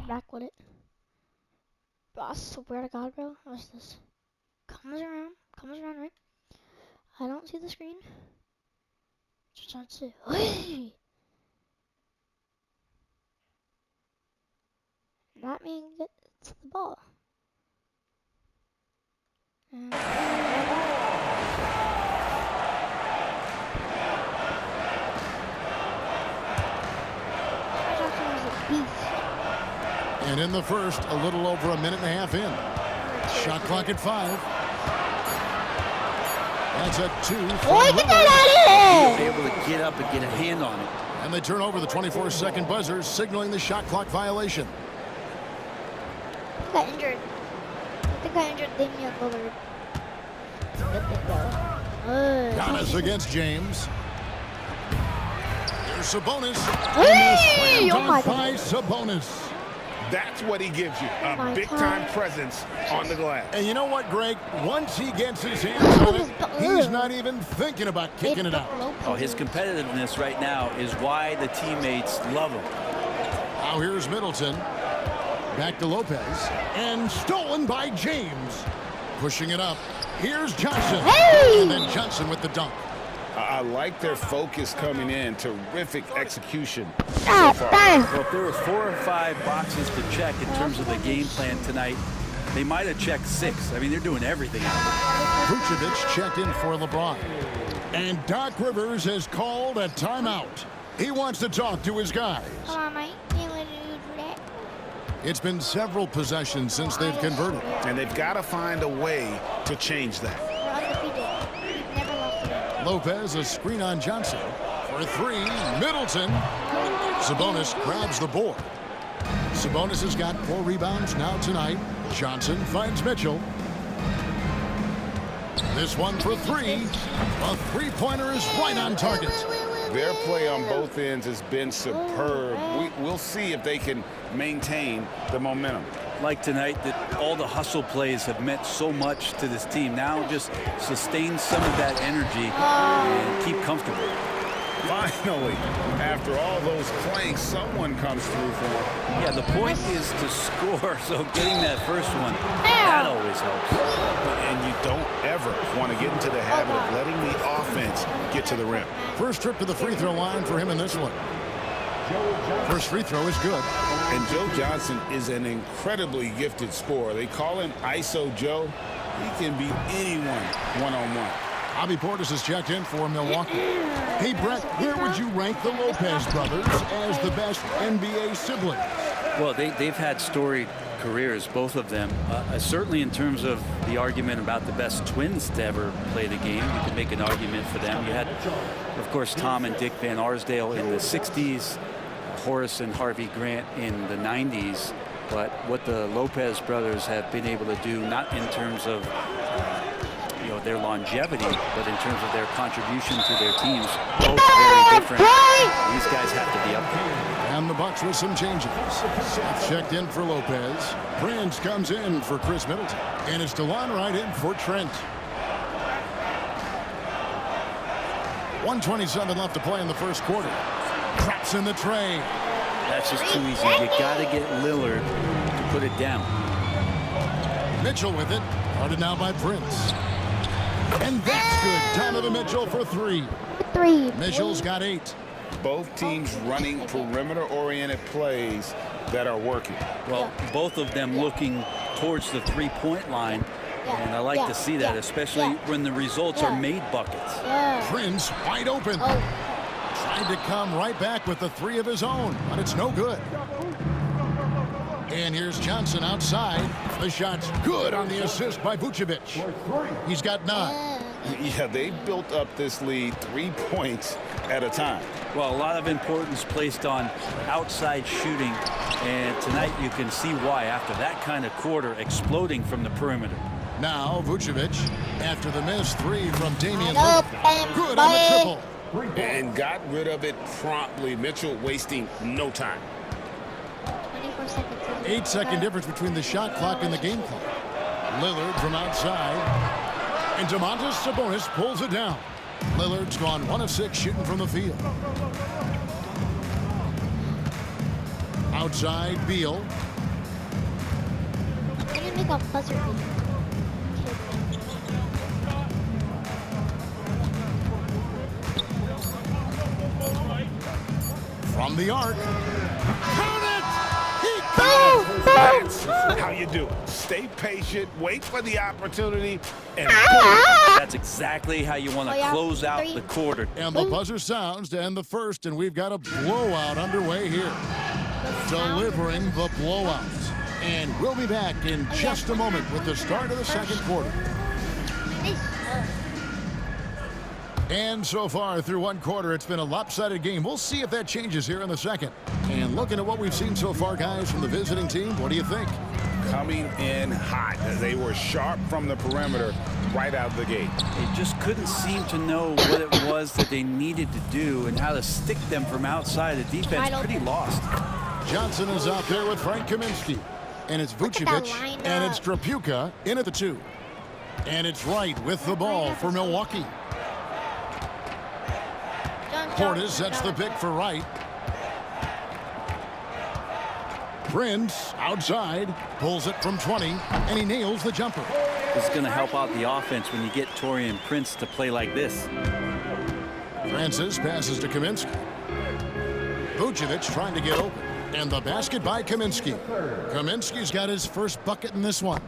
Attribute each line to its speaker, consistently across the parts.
Speaker 1: back with it. Bro, I swear to God, bro. What's this? Comes around, right? I don't see the screen. Just don't see. Hey! That means it's the ball. And
Speaker 2: And in the first, a little over a minute and a half in. Shot clock at 5. That's a 2.
Speaker 1: Oh, get that out of here!
Speaker 3: Be able to get up and get a hand on it.
Speaker 2: And they turn over the 24-second buzzer, signaling the shot clock violation.
Speaker 1: I got injured. I think I injured Damian Lillard. Good thing, though.
Speaker 2: Giannis against James. There's Sabonis.
Speaker 1: Hey! Oh my
Speaker 2: By
Speaker 1: God.
Speaker 4: –
Speaker 2: Sabonis.
Speaker 4: That's what he gives you, a big-time presence on the glass.
Speaker 2: And you know what, Greg? Once he gets his hands on it, he's not even thinking about kicking it out.
Speaker 3: Oh, his competitiveness right now is why the teammates love him.
Speaker 2: Now here's Middleton. Back to Lopez. And stolen by James. Pushing it up. Here's Johnson.
Speaker 1: Hey!
Speaker 2: And then Johnson with the dunk.
Speaker 4: I like their focus coming in. Terrific execution so
Speaker 1: Ah,
Speaker 4: far.
Speaker 3: Well, if there were 4 or 5 boxes to check in terms of the game plan tonight, they might have checked 6. I mean, they're doing everything out there.
Speaker 2: Vucevic checked in for LeBron. And Doc Rivers has called a timeout. He wants to talk to his guys.
Speaker 1: Come on, mate. You want to do that?
Speaker 2: It's been several possessions since they've converted.
Speaker 4: And they've got to find a way to change that.
Speaker 1: We're undefeated. We've never lost a game.
Speaker 2: Lopez, a screen on Johnson. For 3, Middleton. Sabonis grabs the board. Sabonis has got 4 rebounds now tonight. Johnson finds Mitchell. This one for 3. A three-pointer is right on target.
Speaker 4: Their play on both ends has been superb. We'll see if they can maintain the momentum.
Speaker 3: Like tonight, that all the hustle plays have meant so much to this team. Now just sustain some of that energy and keep comfortable.
Speaker 4: Finally, after all those playing, someone comes through for them.
Speaker 3: Yeah, the point is to score, so getting that first one, that always helps.
Speaker 4: And you don't ever want to get into the habit of letting the offense get to the rim.
Speaker 2: First trip to the free throw line for him in this one. First free throw is good.
Speaker 4: And Joe Johnson is an incredibly gifted scorer. They call him ISO Joe. He can beat anyone one-on-one.
Speaker 2: Bobby Portis has checked in for Milwaukee. Hey, Brett, where would you rank the Lopez brothers as the best NBA siblings?
Speaker 3: Well, they've had storied careers, both of them. Certainly in terms of the argument about the best twins to ever play the game, you could make an argument for them. You had, of course, Tom and Dick Van Arsdale in the 60s, Horace and Harvey Grant in the 90s. But what the Lopez brothers have been able to do, not in terms of their longevity, but in terms of their contribution to their teams, both very different. These guys have to be up there.
Speaker 2: And the Bucks with some changes. Seth checked in for Lopez. Prince comes in for Chris Middleton. And it's DeLon Wright in for Trent. 1:27 left to play in the first quarter. Drops in the tray.
Speaker 3: That's just too easy. You got to get Lillard to put it down.
Speaker 2: Mitchell with it. Guarded now by Prince. And that's good. Donovan Mitchell for 3.
Speaker 1: 3.
Speaker 2: Mitchell's got 8.
Speaker 4: Both teams running perimeter-oriented plays that are working.
Speaker 3: Well, both of them looking towards the three-point line. And I like to see that, especially when the results are made buckets.
Speaker 2: Prince wide open. Tried to come right back with the 3 of his own, but it's no good. And here's Johnson outside. The shot's good on the assist by Vucevic. He's got 9.
Speaker 4: Yeah, they built up this lead 3 points at a time.
Speaker 3: Well, a lot of importance placed on outside shooting. And tonight you can see why after that kind of quarter, exploding from the perimeter.
Speaker 2: Now Vucevic after the missed 3 from Damian Lillard. Good on the triple.
Speaker 4: And got rid of it promptly. Mitchell wasting no time.
Speaker 2: 8-second difference between the shot clock and the game clock. Lillard from outside. And Domantas Sabonis pulls it down. Lillard's gone 1 of 6 shooting from the field. Outside Beal.
Speaker 1: I need to make a buzzer beater.
Speaker 2: From the arc. Count it! He
Speaker 1: Boom!
Speaker 4: That's how you do it. Stay patient, wait for the opportunity, and
Speaker 3: That's exactly how you want to close out the quarter.
Speaker 2: And the buzzer sounds to end the first, and we've got a blowout underway here. Delivering the blowout. And we'll be back in just a moment with the start of the second quarter. And so far through one quarter, it's been a lopsided game. We'll see if that changes here in the second. And looking at what we've seen so far, guys, from the visiting team, what do you think?
Speaker 4: coming in hot. They were sharp from the perimeter right out of the gate.
Speaker 3: They just couldn't seem to know what it was that they needed to do and how to stick them from outside. The defense pretty lost.
Speaker 2: Johnson is out there with Frank Kaminsky. And it's Vucevic, and it's Drapuka in at the 2. And it's Wright with the ball for Milwaukee. Portis sets the pick for Wright. Prince outside, pulls it from 20, and he nails the jumper.
Speaker 3: This is going to help out the offense when you get Taurean Prince to play like this.
Speaker 2: Francis passes to Kaminsky. Vucevic trying to get open. And the basket by Kaminsky. Kaminsky's got his first bucket in this one.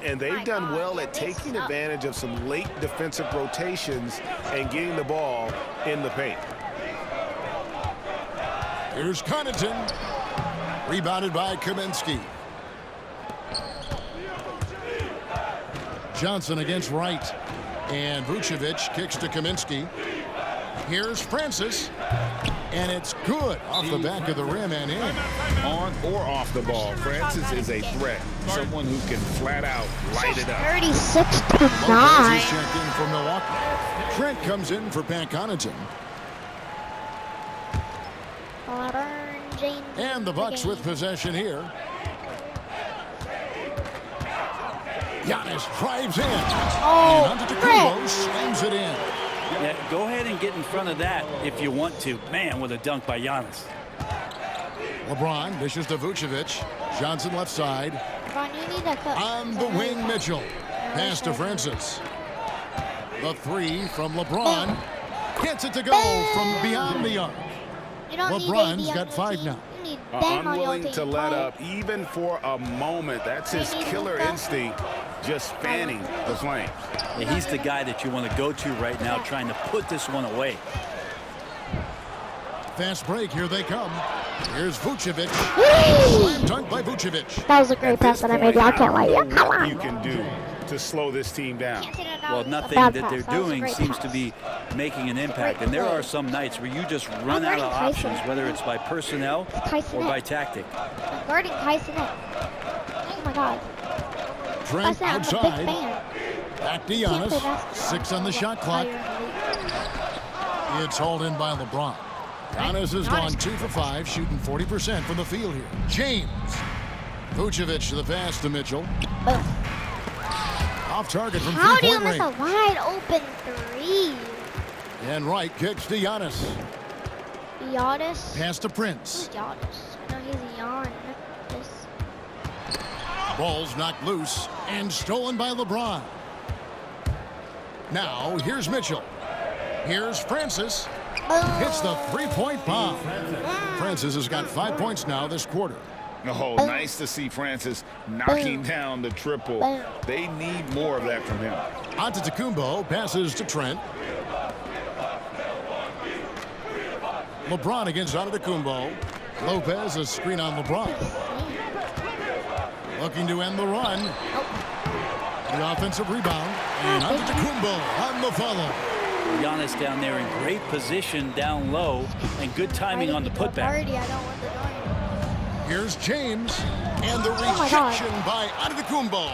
Speaker 5: And they've done well at taking advantage of some late defensive rotations and getting the ball in the paint.
Speaker 2: Here's Connaughton. Rebounded by Kaminsky. Johnson against Wright. And Vucevic kicks to Kaminsky. Here's Francis. And it's good off the back of the rim and in.
Speaker 4: On or off the ball, Francis is a threat. Someone who can flat out light it up.
Speaker 1: 36-9.
Speaker 2: Lopez is checked in for Milwaukee. Trent comes in for Pat Connaughton. And the Bucks with possession here. Giannis drives in. And Antetokounmpo slams it in.
Speaker 3: Yeah, go ahead and get in front of that if you want to. Man, with a dunk by Giannis.
Speaker 2: LeBron dishes to Vucevic. Johnson left side. On the wing, Mitchell. Pass to Francis. The 3 from LeBron. Gets it to go from beyond the arc. LeBron's got 5 now.
Speaker 4: Unwilling to let up even for a moment. That's his killer instinct, just fanning the flames.
Speaker 3: Yeah, he's the guy that you want to go to right now, trying to put this one away.
Speaker 2: Fast break, here they come. Here's Vucevic. Slam dunk by Vucevic.
Speaker 1: That was a great pass that I made. I can't wait.
Speaker 4: What you can do to slow this team down.
Speaker 3: Well, nothing that they're doing seems to be making an impact. And there are some nights where you just run out of options, whether it's by personnel or by tactic.
Speaker 1: Guarding Tyson. Oh my God.
Speaker 2: Trent outside. Back to Giannis. 6 on the shot clock. It's hauled in by LeBron. Giannis has gone 2 for 5, shooting 40% from the field here. James. Vucevic to the pass to Mitchell.
Speaker 1: Boom.
Speaker 2: Off target from
Speaker 1: How do you
Speaker 2: three-point
Speaker 1: miss a
Speaker 2: range.
Speaker 1: wide open 3?
Speaker 2: And Wright kicks to Giannis.
Speaker 1: Giannis.
Speaker 2: Pass to Prince.
Speaker 1: Giannis. I know he's Giannis.
Speaker 2: Ball's knocked loose and stolen by LeBron. Now, here's Mitchell. Here's Francis. Hits the 3-point bomb. Francis has got 5 points now this quarter.
Speaker 4: Oh, nice to see Francis knocking down the triple. They need more of that from him.
Speaker 2: Antetokounmpo passes to Trent. LeBron against Antetokounmpo. Lopez a screen on LeBron. Looking to end the run. The offensive rebound. And Antetokounmpo on the follow.
Speaker 3: Giannis down there in great position down low and good timing on the putback.
Speaker 2: Here's James. And the rejection by Antetokounmpo.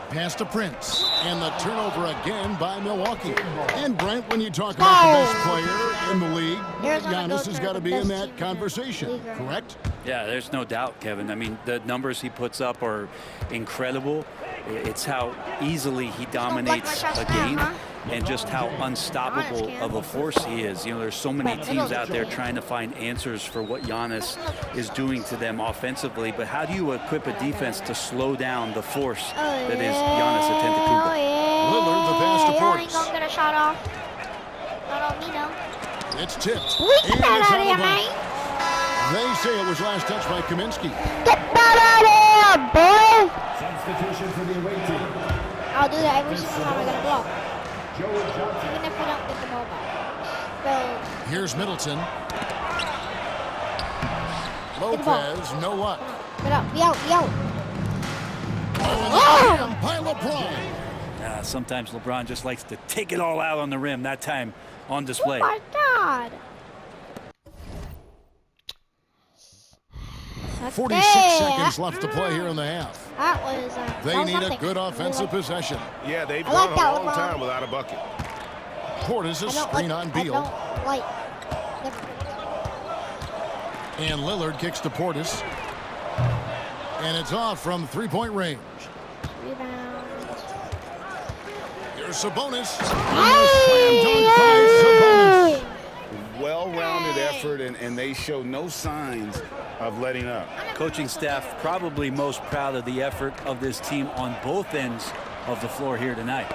Speaker 2: Pass to Prince. And the turnover again by Milwaukee. And Brent, when you talk about the best player in the league, Giannis has got to be in that conversation, correct?
Speaker 3: Yeah, there's no doubt, Kevin. I mean, the numbers he puts up are incredible. It's how easily he dominates a game. and just how unstoppable of a force he is. You know, there's so many teams out there trying to find answers for what Giannis is doing to them offensively, but how do you equip a defense to slow down the force that is Giannis Antetokounmpo?
Speaker 2: Lillard, the pass to
Speaker 1: Y'all ain't
Speaker 2: Portis.
Speaker 1: gonna get a shot off. Not on me, no.
Speaker 2: It's tipped.
Speaker 1: Get
Speaker 2: And
Speaker 1: that
Speaker 2: it's
Speaker 1: out of here,
Speaker 2: of bounds.
Speaker 1: man.
Speaker 2: They say it was last touched by Kaminsky.
Speaker 1: Get that out of here, boy.
Speaker 6: Substitution for the away team.
Speaker 1: I'll do that every single time I get a block. Even if we don't get the ball back. So,
Speaker 2: Here's Middleton.
Speaker 1: Get the ball.
Speaker 2: Lopez, no what?
Speaker 1: get up, yo.
Speaker 2: Oh, by LeBron.
Speaker 3: Sometimes LeBron just likes to take it all out on the rim, that time on
Speaker 1: Oh
Speaker 3: display.
Speaker 1: my God.
Speaker 2: 46
Speaker 1: Okay.
Speaker 2: seconds left to play here in the half.
Speaker 1: That was.
Speaker 2: They need a
Speaker 1: something.
Speaker 2: good offensive possession.
Speaker 5: Yeah, they've
Speaker 1: I like
Speaker 5: gone
Speaker 1: that,
Speaker 5: a long
Speaker 1: LeBron.
Speaker 5: time without a bucket.
Speaker 2: Portis, a
Speaker 1: I don't
Speaker 2: screen
Speaker 1: like,
Speaker 2: on
Speaker 1: I
Speaker 2: Beal.
Speaker 1: don't like.
Speaker 2: And Lillard kicks to Portis. And it's off from three-point range.
Speaker 1: Rebound.
Speaker 2: Here's Sabonis.
Speaker 1: Hey!
Speaker 2: Slam dunk by Sabonis.
Speaker 4: Well-rounded effort, and they show no signs of letting up.
Speaker 3: Coaching staff probably most proud of the effort of this team on both ends of the floor here tonight.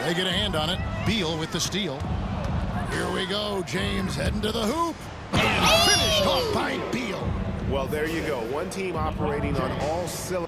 Speaker 2: They get a hand on it. Beal with the steal. Here we go. James heading to the hoop. And finished off by Beal.
Speaker 5: Well, there you go. One team operating on all cylinders.